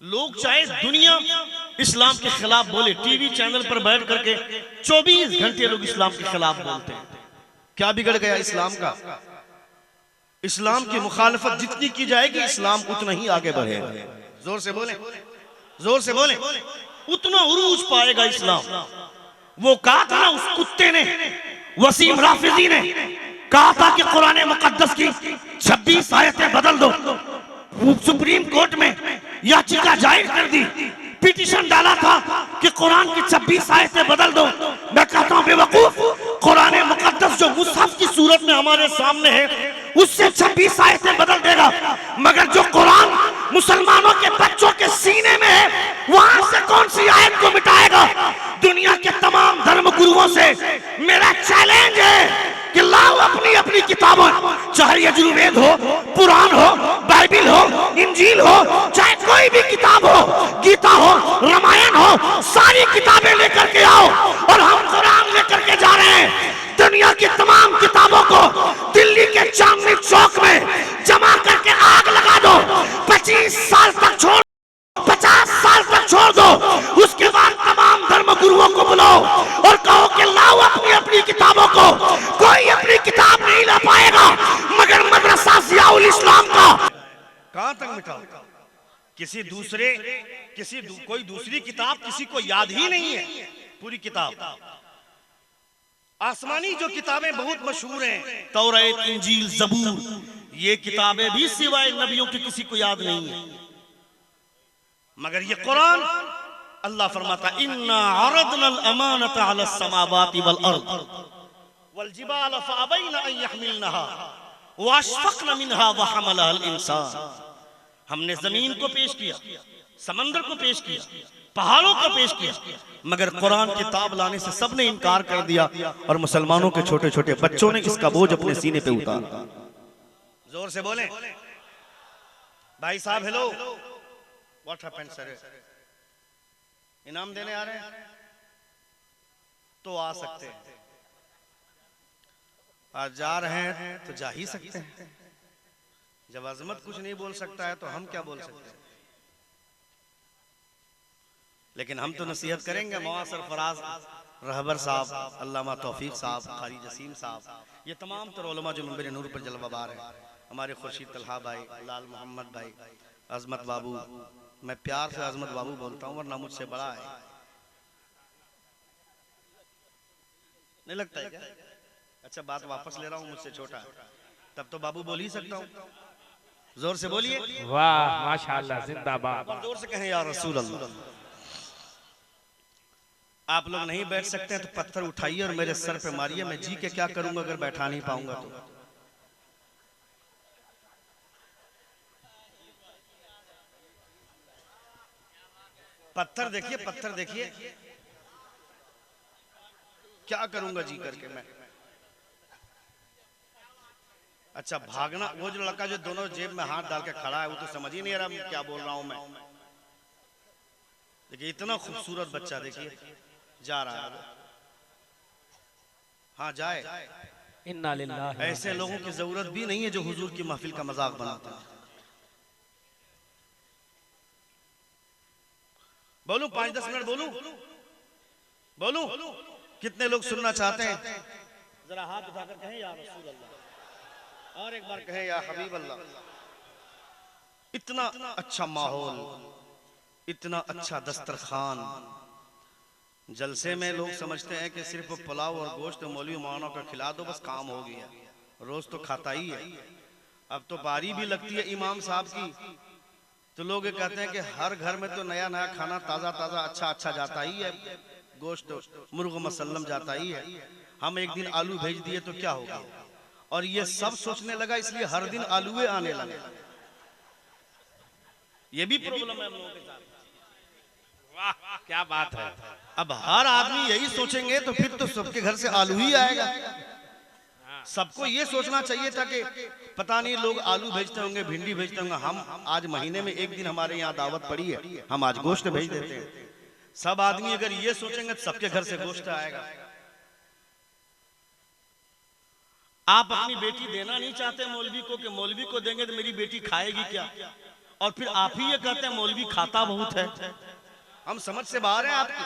लोग चाहे दुनिया इस्लाम के खिलाफ बोले, टीवी चैनल पर बैठ करके 24 घंटे लोग इस्लाम के खिलाफ बोलते हैं। क्या बिगड़ गया इस्लाम का? इस्लाम की मुखालफत जितनी की जाएगी इस्लाम उतना ही आगे बढ़ेगा। जोर से बोले, जोर से बोले, उतना उरूज पाएगा इस्लाम। वो कहा था ना उस कुत्ते ने, वसीम राफिजी ने कहा था कि कुरान मुकद्दस की 26 आयतें बदल दो। सुप्रीम कोर्ट में याचिका जाहिर कर दी, पिटीशन डाला था कि कुरान की 26 आयतें बदल दो। मैं कहता हूं बेवकूफ, कुरान मुकद्दस जो मुसहफ की सूरत में हमारे सामने है उससे 26 आयतें बदल देगा, मगर जो कुरान मुसलमानों के बच्चों के सीने में है वहां से कौन सी आयत को मिटाएगा? दुनिया के तमाम धर्म गुरुओं से मेरा चैलेंज है कि लाओ अपनी अपनी किताबों, चाहे यजुर्वेद हो, पुराण हो, बाइबिल हो, इंजील हो, चाहे कोई भी किताब हो, गीता हो, रामायण हो, सारी किताबें लेकर के आओ और हम कुरान लेकर के जा रहे हैं। दुनिया की तमाम किताबों को दिल्ली के चांदनी चौक में जमा करके आग लगा दो, 25 साल तक छोड़, 50 साल तक छोड़ दो, उसके बाद तमाम धर्म गुरुओं को बुलाओ और कहो कि लाओ अपनी अपनी किताबों को। कोई अपनी किताब नहीं ला पाएगा मगर मदरसा ज़ियाउल इस्लाम का कहां तक मिटाओ? कोई दूसरी किताब किसी को याद ही नहीं है। पूरी किताब, आसमानी जो किताबें बहुत मशहूर हैं, तौरात, इंजील, ज़बूर, ये किताबें भी सिवाय नबियों की किसी को याद नहीं है। मगर ये कुरान, अल्लाह फरमाता इन्ना अरदना अल-अमानता अला समावाति वल अर्द वल जिबाल फअबैना अन यहमिलनहा व अशफक़ना मिनहा व हमलहा अल इंसान। हमने जमीन को पेश किया, समंदर को पेश किया, पहाड़ों को पेश किया, मगर कुरान किताब लाने से सबने इनकार कर दिया और मुसलमानों के छोटे छोटे बच्चों ने इसका बोझ अपने सीने पे उतारा। जोर से बोले भाई साहब। Hello, what happened sir? इनाम देने आ रहे हैं तो आ सकते हैं, आज जा रहे हैं तो जा ही सकते हैं। जब अजमत कुछ नहीं बोल सकता है तो हम क्या बोल सकते हैं? लेकिन हम तो नसीहत करेंगे। मौलाना सरफराज रहबर साहब, अल्लामा तौफीक साहब, कारी जसीम साहब, ये तमाम तर उलमा जो मंबर नूर पर जलवाबार हैं, हमारे खुर्शीद तलहा भाई, लाल मोहम्मद भाई, अजमत बाबू, मैं प्यार से अजमत बाबू बोलता हूँ वरना मुझसे बड़ा है, नहीं लगता है क्या? अच्छा, बात वापस ले रहा हूँ, मुझसे छोटा है तब तो बाबू बोल ही सकता हूँ। जोर से बोलिए वाह माशाअल्लाह, जिंदाबाद। जोर से कहें या रसूल अल्लाह। आप लोग नहीं बैठ सकते हैं तो पत्थर उठाइए और मेरे सर पे मारिए, मैं जी के क्या करूंगा अगर बैठा नहीं पाऊंगा तो। पत्थर देखिए, पत्थर देखिए, क्या करूंगा जी करके मैं। अच्छा, भागना, वो जो लड़का जो दोनों जेब में हाथ डाल के खड़ा है वो तो समझ ही नहीं आ रहा क्या बोल रहा हूं मैं। देखिए इतना खूबसूरत बच्चा, देखिए जा रहा है। हाँ जाए, इन्ना लिल्लाहि। ऐसे लोगों की जरूरत भी नहीं है जो हुजूर की महफिल का मजाक बनाते हैं। बोलूं 5-10 मिनट बोलूं? बोलूं? कितने लोग सुनना चाहते हैं? जरा हाथ उठाकर कहें या रसूल अल्लाह, और एक बार कहें या हबीब अल्लाह। इतना अच्छा माहौल, इतना अच्छा दस्तरखान, जलसे में लोग समझते हैं कि सिर्फ पुलाव और गोश्त मौलवी मौलाना का खिला दो बस काम हो गया, रोज तो खाता ही है। अब तो बारी भी लगती है इमाम साहब की तो लोग ये कहते हैं कि हर घर में तो नया नया खाना ताज़ा ताज़ा अच्छा अच्छा जाता ही है, गोश्त मुर्ग मसल्लम जाता ही है। हम एक दिन आलू भेज दिए तो क्या होगा? और ये सब सोचने लगा इसलिए हर दिन आलूए आने लगे। ये भी प्रॉब्लम है हम लोगों के साथ। वाह क्या बात है। अब हर आदमी यही सोचेंगे तो फिर तो सबके घर से आलू ही आएगा। सबको ये सोचना चाहिए था कि पता नहीं लोग आलू भेजते होंगे, भिंडी भेजते होंगे, हम आज महीने में एक दिन हमारे यहाँ दावत पड़ी है, हम आज गोश्त भेज देते हैं। सब आदमी अगर ये सोचेंगे तो सबके घर से गोश्त आएगा। आप अपनी बेटी देना नहीं चाहते मौलवी को कि मौलवी को देंगे तो मेरी बेटी खाएगी क्या? और फिर आप ही ये कहते हैं मौलवी खाता बहुत है। हम समझ से बाहर हैं आपकी।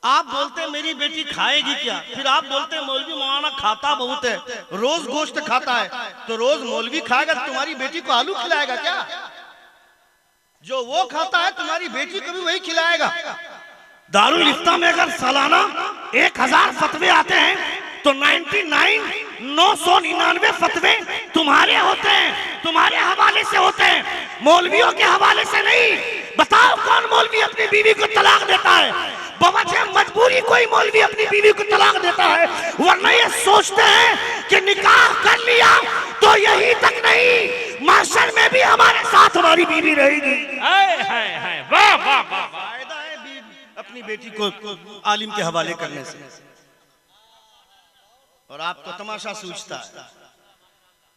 आप बोलते हैं मेरी बेटी खाएगी क्या, फिर आप बोलते हैं मौलवी मौलाना खाता बहुत है, रोज गोश्त खाता है, तो रोज मौलवी खाएगा तो तुम्हारी बेटी को आलू खिलाएगा क्या? जो वो खाता है तुम्हारी बेटी को भी वही खिलाएगा। दारुल इफ्ता में अगर सालाना 1000 फतवे आते हैं तो 999 फतवे तुम्हारे होते हैं, तुम्हारे हवाले से होते हैं, मौलवियों के हवाले से नहीं। बताओ कौन मौलवी अपनी बीवी को तलाक देता है? बवजह मजबूरी कोई मौलवी अपनी बीवी को तलाक देता है, वरना ये सोचते हैं कि निकाह कर लिया तो यही तक नहीं, माशर में भी हमारे साथ हमारी बीवी रहेगी। वाह वाह वाह। फायदा है अपनी बेटी को आलिम के हवाले करने से। और आपको तमाशा सूझता है।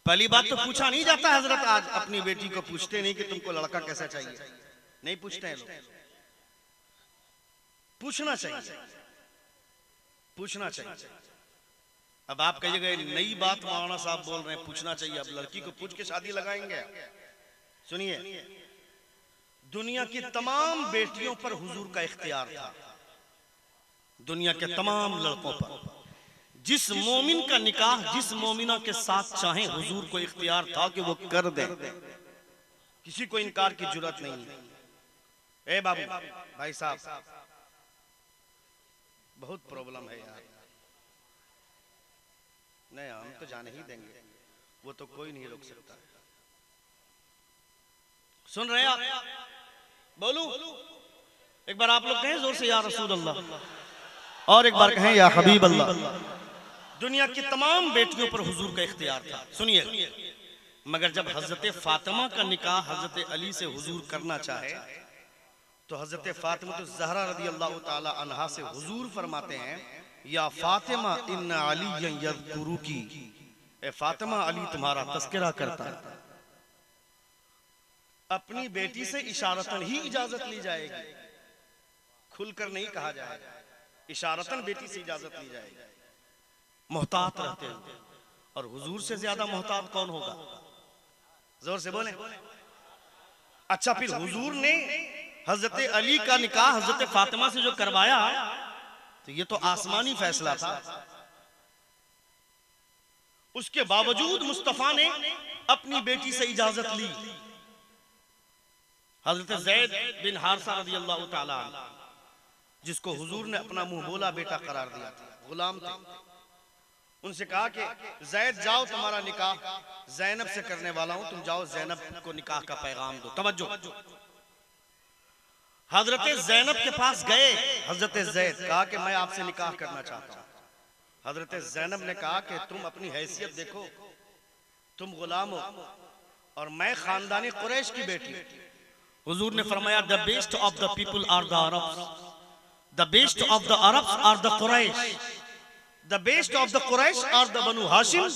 पहली बात तो पूछा नहीं जाता हजरत, आज अपनी बेटी को पूछते नहीं कि तुमको लड़का कैसा चाहिए, नहीं पूछते हैं लोग। पूछना चाहिए, पूछना चाहिए। अब आप कहिएगा नई बात मौलाना साहब बोल रहे हैं, पूछना चाहिए। अब लड़की को पूछ के शादी लगाएंगे? सुनिए, दुनिया की तमाम बेटियों पर हुजूर का इख्तियार था, दुनिया के तमाम लड़कों पर। जिस मोमिन का निकाह जिस मोमिना के साथ चाहे हुजूर को इख्तियार था कि वो कर दे, किसी को इनकार की जुर्रत नहीं है। ए बाबू भाई साहब, बहुत प्रॉब्लम है यार। नहीं हम तो जाने ही देंगे, वो तो कोई नहीं रोक सकता। सुन रहे हैं आप? बोलू एक बार आप लोग कहें जोर से या रसूल अल्लाह, और एक बार कहें या हबीब अल्लाह। दुनिया की तमाम बेटियों पर हुजूर का इख्तियार था। सुनिए, मगर जब हजरत फातिमा का निकाह हजरत अली से हुजूर करना चाहे तो हजरत फातिमा तो ज़हरा रज़ी अल्लाह ताला अन्हा से हुजूर फरमाते हैं, या फातिमा इन्ना अली यज़कुरुकी, ए फातिमा अली तुम्हारा तज़किरा करता है। अपनी बेटी से इशारतन ही इजाजत ली जाएगी, खुलकर नहीं कहा जाएगा, इशारतन बेटी से इजाजत ली जाएगी। मोहतात रहते हैं, और हुजूर से ज्यादा मोहतात कौन होगा? जोर से बोले। अच्छा, फिर हुजूर ने हजरत अली का निकाह हजरत फातिमा से जो करवाया तो ये तो आसमानी फैसला था। उसके बावजूद मुस्तफा ने अपनी बेटी से इजाजत ली। हजरत ज़ैद बिन हारिसा रज़ी अल्लाह ताला अन्हु, जिसको हुजूर ने अपना मुंह बोला बेटा करार दिया था, गुलाम थे, उनसे कहा कि ज़ैद जाओ, तुम्हारा निकाह ज़ैनब से करने वाला हूं, तुम जाओ ज़ैनब को निकाह का पैगाम दो। तवज्जो, हजरत ज़ैनब के पास गए हजरत ज़ैद, कहा कि मैं आपसे निकाह करना चाहता हूं। हजरत ज़ैनब ने कहा कि तुम अपनी हैसियत देखो, तुम गुलाम हो और मैं खानदानी कुरैश की बेटी। हुजूर ने फरमाया, the best of the people are the Arabs, the best of the Arabs are the Quraysh, the best of the Quraysh are the Banu Hashim,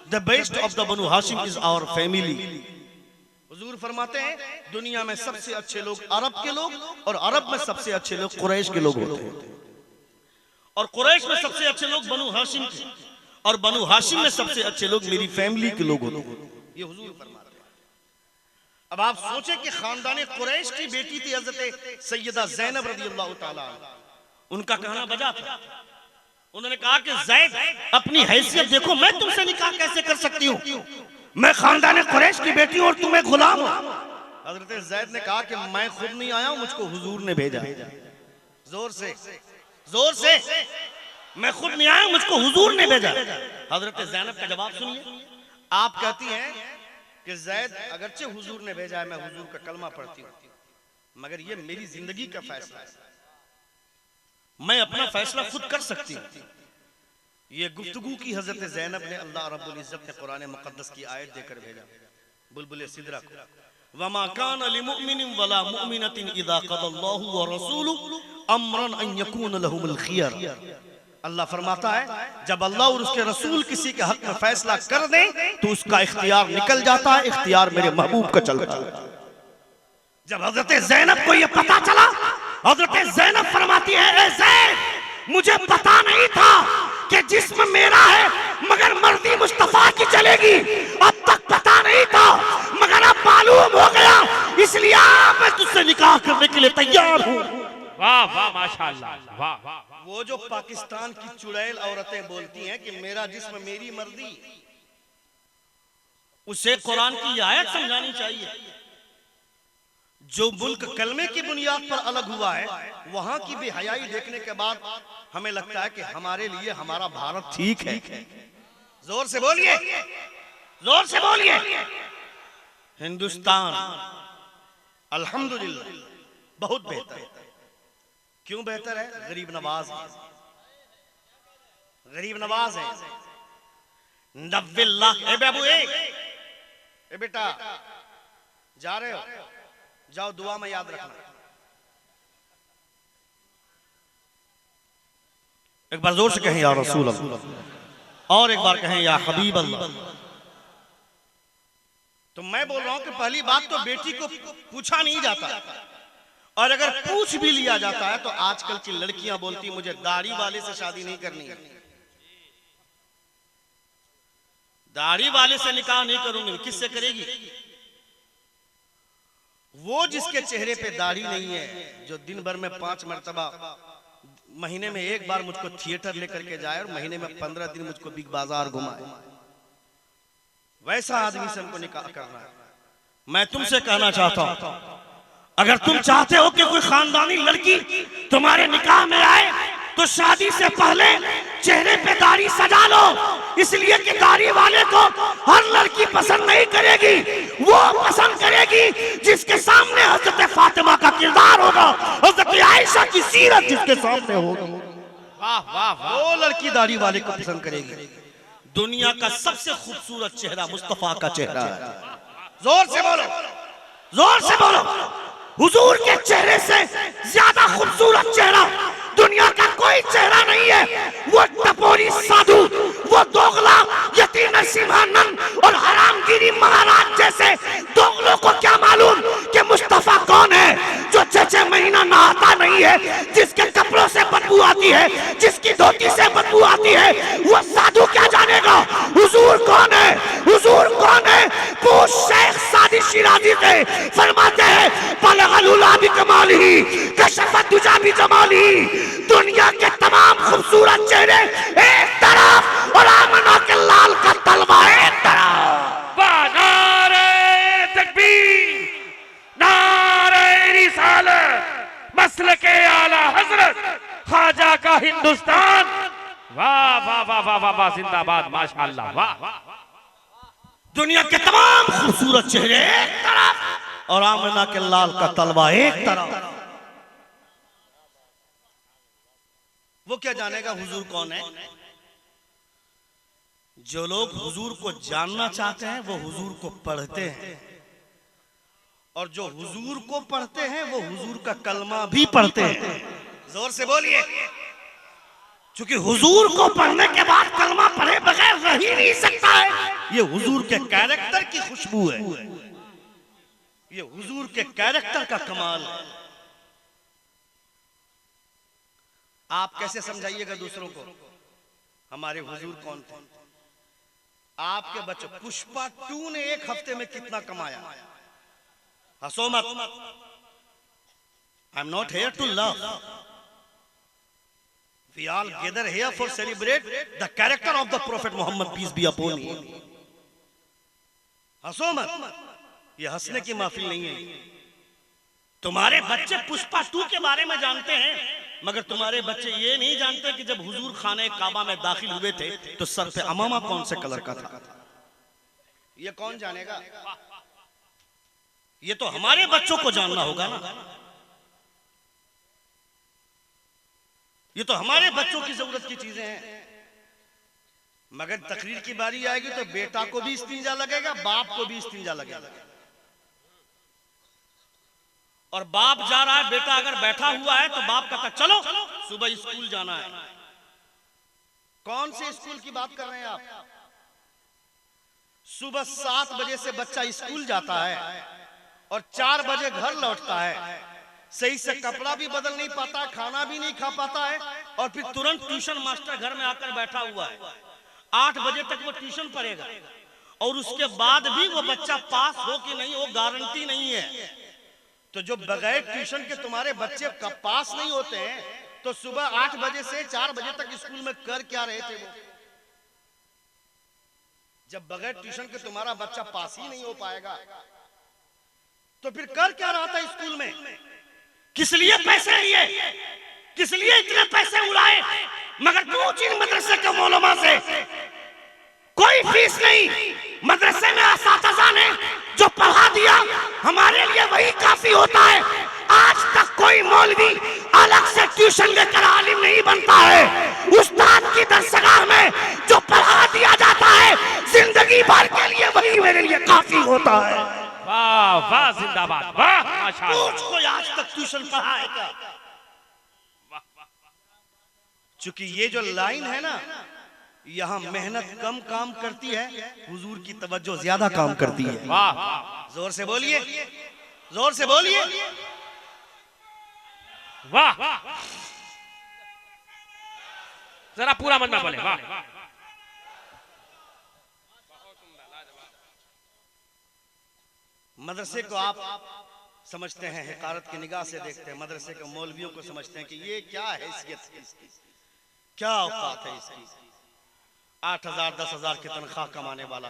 the best of the Banu Hashim is our family. हुजूर फरमाते हैं दुनिया में सबसे अच्छे लोग अरब के लोग, और अरब में सबसे अच्छे लोग कुरैश के लोग होते हैं, और कुरैश में सबसे अच्छे लोग बनु हाशिम के, और बनु हाशिम में सबसे अच्छे लोग मेरी फैमिली के लोग होते हैं। ये हुजूर फरमाते हैं। अब आप सोचे कि खानदानी कुरैश की बेटी थी हजरत सैयदा ज़ैनब रज़ियल्लाहु ताला अन्हा, उनका कहना बजा था। उन्होंने कहा कि ज़ैद अपनी हैसियत देखो, मैं तुमसे निकाह कैसे कर सकती हूँ, मैं खानदान कुरैश की बेटी हूं और तुम्हें गुलाम हूं। हजरत ज़ैद ने कहा कि मैं खुद नहीं आया हूं, मुझको हुजूर ने भेजा। जोर से, जोर से, मैं खुद नहीं आया, मुझको हुजूर ने भेजा। हजरत ज़ैनब का जवाब सुनिए। आप कहती हैं कि ज़ैद अगरचे हुजूर ने भेजा है, मैं हुजूर का कलमा पढ़ती हूँ, मगर ये मेरी जिंदगी का फैसला है, मैं अपना फैसला खुद कर सकती हूँ। ये गुफ्तगू की हजरत ज़ैनब ने अल्लाह रब्बुल इज्जत ने कुरान मुक़द्दस की आयत देकर भेजा, बुलबुल सिदरा को, वमा कान लिमुमिनिन वला मुमिनतिन इज़ा क़दल्लाहु व रसूलुहु अम्रन अन यकून लहुमुल खियर। अल्लाह फरमाता है जब अल्लाह और उसके रसूल किसी के हक में फैसला कर दें तो उसका इख्तियार निकल जाता है, इख्तियार मेरे महबूब का चलता है। जब हजरत ज़ैनब को यह पता चला, हजरत ज़ैनब फरमाती है, ए ज़ैद मुझे पता नहीं था कि जिस्म मेरा है मगर मर्दी मुस्तफा की चलेगी, अब तक पता पता नहीं था, मगर अब मालूम हो गया, इसलिए मैं तुझसे निकाह करने के लिए तैयार हूँ। वाह वाह माशाअल्लाह, वाह वाह। वो जो पाकिस्तान की चुड़ैल औरतें बोलती हैं कि मेरा जिस्म मेरी मर्जी, उसे कुरान की आयत समझानी चाहिए। जो मुल्क कलमे की बुनियाद पर अलग हुआ है, वहां की बेहयाई देखने के बाद हमें लगता है कि हमारे लिए हमारा भारत ठीक है। जोर से बोलिए, जोर से बोलिए। हिंदुस्तान अल्हम्दुलिल्लाह बहुत बेहतर है। क्यों बेहतर है? गरीब नवाज है, गरीब नवाज है। 90 लाख। ए बाबू, ए बेटा, जा रहे हो, जाओ, दुआ में याद रखना। एक बार जोर से कहें या रसूल अल्लाह, और एक बार कहें या हबीब अल्लाह। तो मैं बोल रहा हूं कि पहली बात तो बेटी को पूछा नहीं जाता, और अगर पूछ भी लिया जाता है तो आजकल की लड़कियां बोलती मुझे दाढ़ी वाले से शादी नहीं करनी है, दाढ़ी वाले से निकाह नहीं करूंगी। किससे करेगी? वो जिसके चेहरे पे दाढ़ी नहीं है, जो दिन भर में 5 मरतबा महीने में एक बार मुझको थिएटर लेकर के जाए और महीने में 15 दिन मुझको बिग बाजार घुमाए, वैसा आदमी से हमको निकाह करना है। मैं तुमसे कहना चाहता हूं, अगर तुम चाहते हो कि कोई खानदानी लड़की तुम्हारे निकाह में आए तो शादी से पहले चेहरे पे दाढ़ी सजा लो, इसलिए कि दाढ़ी वाले को हर लड़की पसंद नहीं करेगी। वो पसंद करेगी जिसके सामने हजरत फातिमा का किरदार होगा, हजरत आयशा की सीरत जिसके सामने होगा। वाह वाह वाह। वो लड़की दाढ़ी वाले को पसंद करेगी। दुनिया का सबसे खूबसूरत चेहरा मुस्तफा का चेहरा है। जोर से बोलो, जोर से बोलो। हुजूर के चेहरे से ज्यादा खूबसूरत चेहरा दुनिया का कोई चेहरा नहीं है। वो टपोरी साधु, वो दोगला यतीम सिंहानंद और हरामगिरी महाराज जैसे दोगलों को क्या मालूम कि मुस्तफा कौन है, जो 6 महीना नहाता नहीं है, जिसके कपड़ों से बदबू आती है, जिसकी धोती से बदबू आती है। वो साधु क्या जानेगा हुजूर कौन है, हुजूर कौन है? पूछ शेख सादी शिराजी से। फरमाते हैं बलगलुला भी कमाली, कशफत दुजा भी जमाली। दुनिया के तमाम खूबसूरत चेहरे एक तरफ और आमना के लाल का तलवा एक तरफ। नारे तकबीर, नारे रिसालत, मसलके आला हजरत ख्वाजा का हिंदुस्तान। वाह वाह वाह वाह वाह वाह, जिंदाबाद माशाअल्लाह। वाह। दुनिया के तमाम खूबसूरत चेहरे एक तरफ और आमना के लाल का तलवा एक तरफ। वो क्या जानेगा हुजूर कौन है? जो लोग हुजूर को जानना चाहते हैं वो हुजूर को पढ़ते हैं, और जो हुजूर को पढ़ते हैं वो हुजूर का कलमा भी पढ़ते हैं। जोर से बोलिए। क्योंकि हुजूर को पढ़ने के बाद कलमा पढ़े बगैर रह ही नहीं सकता है। ये हुजूर के कैरेक्टर की खुशबू है, ये हुजूर के कैरेक्टर का कमाल है। आप कैसे समझाइएगा दूसरों को हमारे हुजूर कौन थे? आपके बच्चों, पुष्पा 2 ने 1 हफ्ते में कितना कमाया? हंसो मत। I am not here to love, we all gather here for celebrate the character of the prophet Muhammad, peace be upon him. हंसो मत, ये हंसने की महफिल नहीं है। तुम्हारे बच्चे पुष्पा 2 के बारे में जानते हैं, मगर तुम्हारे बच्चे ये नहीं जानते कि जब हुजूर खाने काबा में दाखिल हुए थे तो सर पे अमामा कौन से कलर का था। ये कौन जानेगा? ये तो हमारे बच्चों को जानना होगा ना। ये तो हमारे बच्चों की जरूरत की चीजें हैं। मगर तकरीर की बारी आएगी तो बेटा को भी इस्तिंजा लगेगा, बाप को भी इस्तिंजा लगेगा। और बाप जा रहा है, बेटा अगर बैठा हुआ है तो बाप कहता चलो सुबह स्कूल जाना है। कौन से स्कूल की बात कर रहे हैं आप? सुबह 7 बजे से बच्चा स्कूल जाता है और 4 बजे घर लौटता है। सही से कपड़ा भी बदल नहीं पाता, खाना भी नहीं खा पाता है, और फिर तुरंत ट्यूशन मास्टर घर में आकर बैठा हुआ है। 8 बजे तक वो ट्यूशन पढ़ेगा और उसके बाद भी वो बच्चा पास हो कि नहीं वो गारंटी नहीं है। तो जो बगैर ट्यूशन के तुम्हारे बच्चे कब पास नहीं होते हैं, तो सुबह 8 बजे से 4 बजे तक स्कूल में कर क्या रहे थे वो? जब बगैर ट्यूशन के तुम्हारा बच्चा पास ही नहीं हो पाएगा तो फिर कर क्या रहा था स्कूल में? किस लिए पैसे लिए, किस लिए इतने पैसे उड़ाए? मगर पूछ इन मदरसे के मौलमा से, कोई फीस नहीं, मदरसे में असातिज़ा ने जो पढ़ा दिया हमारे लिए वही काफी होता है। आज तक कोई मौलवी अलग से ट्यूशन लेकर आलिम नहीं बनता है। उस्ताद की दरसगाह में जो पढ़ा दिया जाता है जिंदगी भर के लिए वही मेरे लिए काफी होता है। वाह वाह, जिंदाबाद, वाह माशाअल्लाह। कुछ कोई आज तक ट्यूशन पढ़ा है क्या? चूंकि ये जो लाइन है ना, यहाँ मेहनत कम काम करती है, हुजूर की तवज्जो ज्यादा काम करती है। वाह, जोर से बोलिए, जोर से बोलिए, वाह, जरा पूरा मन में बोले, वाह। मदरसे को आप समझते हैं, हिकारत की निगाह से देखते हैं, मदरसे के मौलवियों को समझते हैं कि ये क्या हैसियत है इसकी, क्या औकात है इसकी। 8,000 10,000 की तनख्वाह कमाने वाला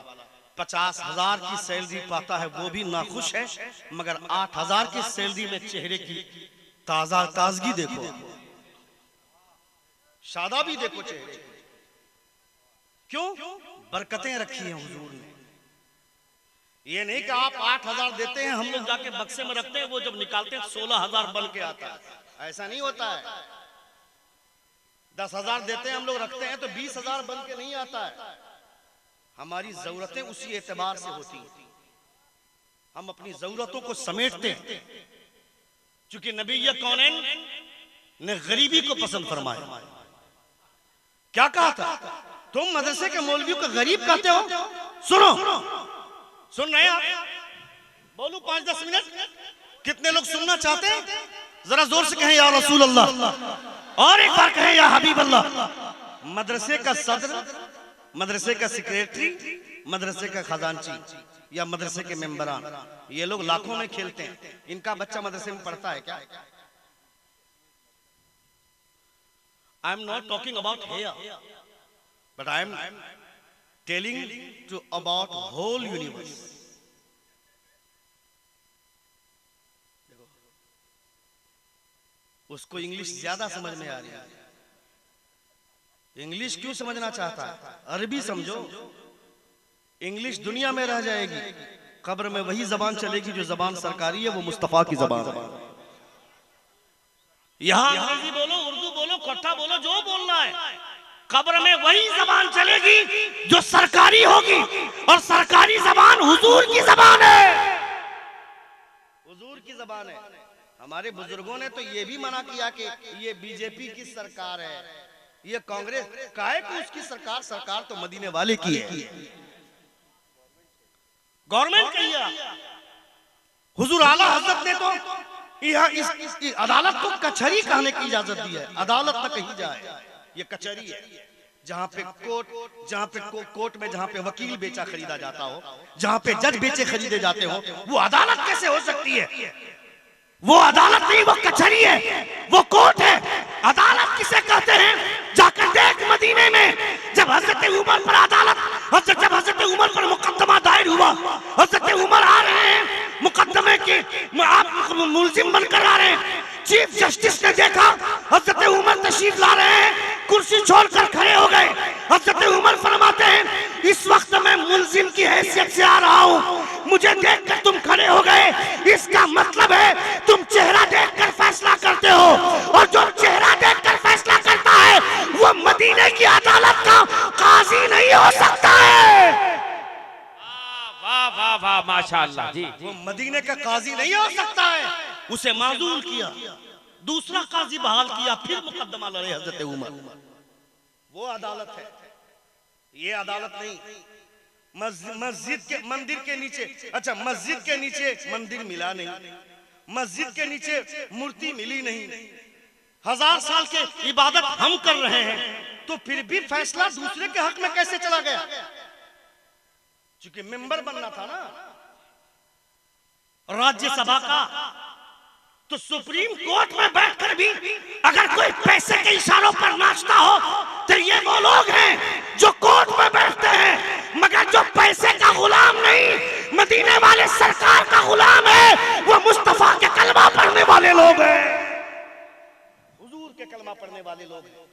50,000 की सैलरी पाता है, वो भी नाखुश है। मगर 8,000 की सैलरी में चेहरे की ताजगी देखो, शादाबी देखो चेहरे की। क्यों? बरकतें रखी हैं हुजूर ने। ये नहीं कि आप 8,000 देते हैं, हम लोग जाके बक्से में रखते हैं, वो जब निकालते हैं 16,000 बन के आता है। ऐसा नहीं होता है। 10,000 देते हैं हम लोग, रखते हैं तो 20,000 बन के नहीं आता है। हमारी जरूरतें उसी एतबार से होती हैं, हम अपनी जरूरतों को समेटते हैं। क्योंकि नबी ये कौनैन ने गरीबी को पसंद फरमाया। क्या कहा था? तुम मदरसे के मौलवियों को गरीब कहते हो? सुनो, सुन रहे हैं आप? बोलूं 5-10 मिनट? कितने लोग सुनना चाहते हैं? जरा जोर से कहें या रसूल अल्लाह, और एक बार कहें या हबीब अल्लाह। मदरसे का सदर, मदरसे का सेक्रेटरी, मदरसे का खजांची या मदरसे के मेंबरान, ये लोग लाखों में खेलते हैं। इनका बच्चा मदरसे में पढ़ता है क्या? I am not talking about here, but I am telling to about whole universe. उसको इंग्लिश ज्यादा समझ में आ रही है। इंग्लिश क्यों समझना चाहता है? अरबी समझो। इंग्लिश दुनिया में रह जाएगी, कब्र में वही जबान चलेगी जो जबान सरकारी है, वो मुस्तफा की जबान है। यहाँ अंग्रेजी बोलो, उर्दू बोलो, कट्ठा बोलो, जो बोलना है, कब्र में वही जबान चलेगी जो सरकारी होगी, और सरकारी जबान हुजूर की जबान है। हुजूर की जबान है। हमारे बुजुर्गों ने तो ये भी मना किया कि ये बीजेपी की सरकार है, ये कांग्रेस का है कि उसकी सरकार, सरकार तो मदीने वाले की है, गवर्नमेंट की है। हुजूर आला हजरत ने तो यहाँ इस अदालत को कचहरी कहने की इजाजत दी है। अदालत न कही जाए, ये कचहरी है। जहाँ पे कोर्ट में जहाँ पे वकील बेचा खरीदा जाता हो, जहाँ पे जज बेचे खरीदे जाते हो, वो अदालत कैसे हो सकती है? वो अदालत नहीं, वो कचहरी है, वो कोर्ट है। अदालत किसे कहते हैं? जाकर देख मदीने में, जब हजरत उमर पर अदालत, जब हजरत उमर पर मुकदमा दायर हुआ, हजरत उमर आ रहे हैं मुकदमे के, आप मुलजिम बनकर आ रहे हैं। चीफ जस्टिस ने देखा हजरत उमर तशरीफ ला रहे हैं, कुर्सी छोड़कर खड़े हो गए। हजरत उमर फरमाते हैं, इस वक्त मैं मुलजिम की हैसियत से आ रहा हूँ, मुझे देखकर तुम खड़े हो गए, इसका मतलब है तुम चेहरा देखकर फैसला करते हो, और जो चेहरा देखकर फैसला करता है वो मदीने की अदालत का काजी नहीं हो सकता है। वाह वाह वाह, माशाअल्लाह जी। वो मदीने का काजी नहीं हो सकता है। उसे माजूल किया, दूसरा काजी बहाल किया, फिर मुकदमा लड़े हजरत उमर। वो अदालत है, ये अदालत नहीं। मस्जिद के मंदिर के नीचे, अच्छा मस्जिद के नीचे मंदिर मिला नहीं, मस्जिद के नीचे मूर्ति मिली नहीं, 1000 साल के इबादत हम कर रहे हैं, तो फिर भी फैसला दूसरे के हक में कैसे चला गया? चूंकि मेंबर बनना था ना राज्यसभा का, तो सुप्रीम कोर्ट में बैठकर भी अगर कोई पैसे के इशारों पर नाचता हो तो ये वो लोग हैं जो कोर्ट में बैठते हैं, मगर जो पैसे का गुलाम नहीं, मदीने वाले सरकार का गुलाम है, वो मुस्तफा के कलमा पढ़ने वाले लोग हैं, हुजूर के कलमा पढ़ने वाले लोग हैं।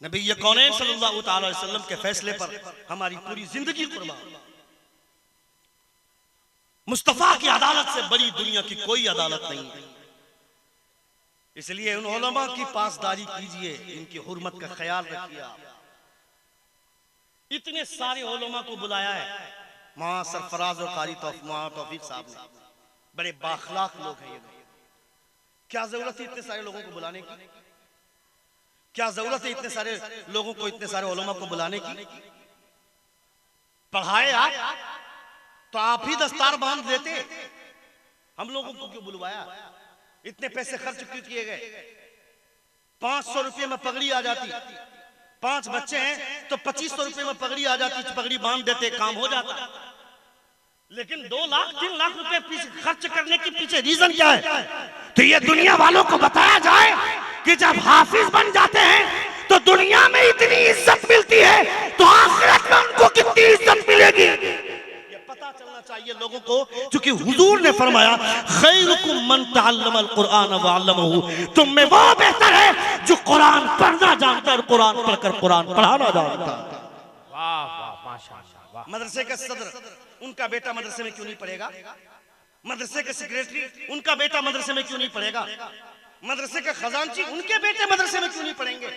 नबी कौनैन सल्लल्लाहु अलैहि वसल्लम के फैसले पर हमारी पूरी जिंदगी कुर्बान। मुस्तफा की अदालत से बड़ी दुनिया की कोई अदालत नहीं है। इसलिए उन उलमा की पासदारी कीजिए, इनकी हुर्मत का ख्याल रखिए। इतने सारे उलमा को बुलाया है वहां सरफराज और कारी तौफीक साहब ने, बड़े बाखलाक लोग हैं ये। क्या जरूरत है इतने सारे लोगों को बुलाने की? क्या जरूरत है इतने सारे लोगों को, इतने सारे उलमा को बुलाने की? पढ़ाए आप तो आप ही दस्तार बांध देते, हम लोगों को क्यों बुलवाया? इतने पैसे खर्च क्यों किए गए? 500 रुपये में पगड़ी आ जाती, 5 बच्चे हैं तो 2500 रुपये में पगड़ी आ जाती, पगड़ी बांध देते, काम हो जाता। लेकिन 2 लाख 3 लाख रुपए खर्च करने के पीछे रीजन क्या है? तो ये दुनिया वालों को बताया जाए कि जब हाफिज बन जाते हैं तो दुनिया में इतनी इज्जत मिलती है, तो आखिरत में उनको कितनी इज्जत मिलेगी ये पता चलना चाहिए लोगों को। क्योंकि हुजूर ने फरमाया खैरुकुम मन तअल्लमल कुरान व अल्लमहु, तुम में वो बेहतर है जो कुरान पढ़ना जानता है, कुरान पढ़कर कुरान पढ़ाना जानता है। वाह वाह माशाअल्लाह वाह। मदरसे के सदर, उनका बेटा मदरसे में क्यों नहीं पढ़ेगा? मदरसे के सेक्रेटरी, उनका बेटा मदरसे में क्यों नहीं पढ़ेगा? मदरसे के खजांची, उनके बेटे मदरसे में क्यों नहीं पढ़ेंगे?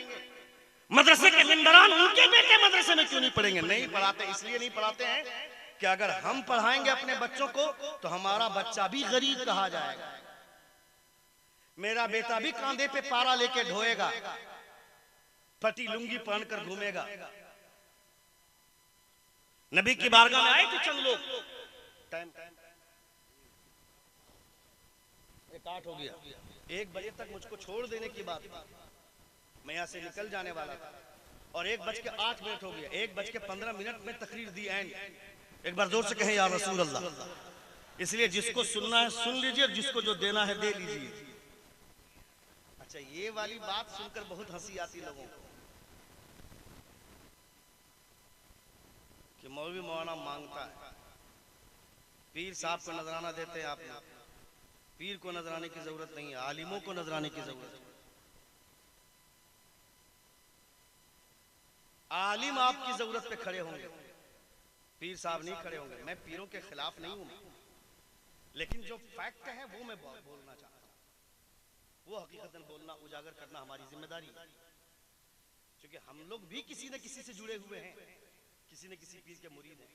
मदरसे के मेंबरान, उनके बेटे मदरसे में क्यों नहीं पढ़ेंगे? नहीं पढ़ाते, इसलिए नहीं पढ़ाते हैं कि अगर हम पढ़ाएंगे अपने बच्चों को तो हमारा बच्चा भी गरीब कहा जाएगा, मेरा बेटा भी कांधे पे पारा लेके ढोएगा, फटी लुंगी पहनकर घूमेगा। नबी की बारगाह में आए थे चंद लोग, टाइम 8 हो गया, 1 बजे तक मुझको छोड़ देने की बात, मैं यहां से निकल जाने वाला था, और 1:08 हो गया, 1:15 में तकरीर दी एंड। एक बार जोर से कहें या रसूल अल्लाह। इसलिए जिसको सुनना है सुन लीजिए, जिसको जो देना है दे लीजिए। अच्छा, ये वाली बात सुनकर बहुत हंसी आती लोगों को कि मौलवी मौलाना मांगता है, पीर साहब को नजराना देते हैं आप लोग। पीर को नजराने की जरूरत नहीं है, आलिमों को नजराने की जरूरत है। आलिम आपकी जरूरत पे खड़े होंगे, पीर साहब नहीं खड़े होंगे। मैं पीरों के खिलाफ नहीं हूं, लेकिन जो फैक्ट है वो मैं बोलना चाहता हूं, वो हकीकतन बोलना, उजागर करना हमारी जिम्मेदारी है। क्योंकि हम लोग भी किसी न किसी से जुड़े हुए हैं, किसी न किसी पीर के मुरीद हैं।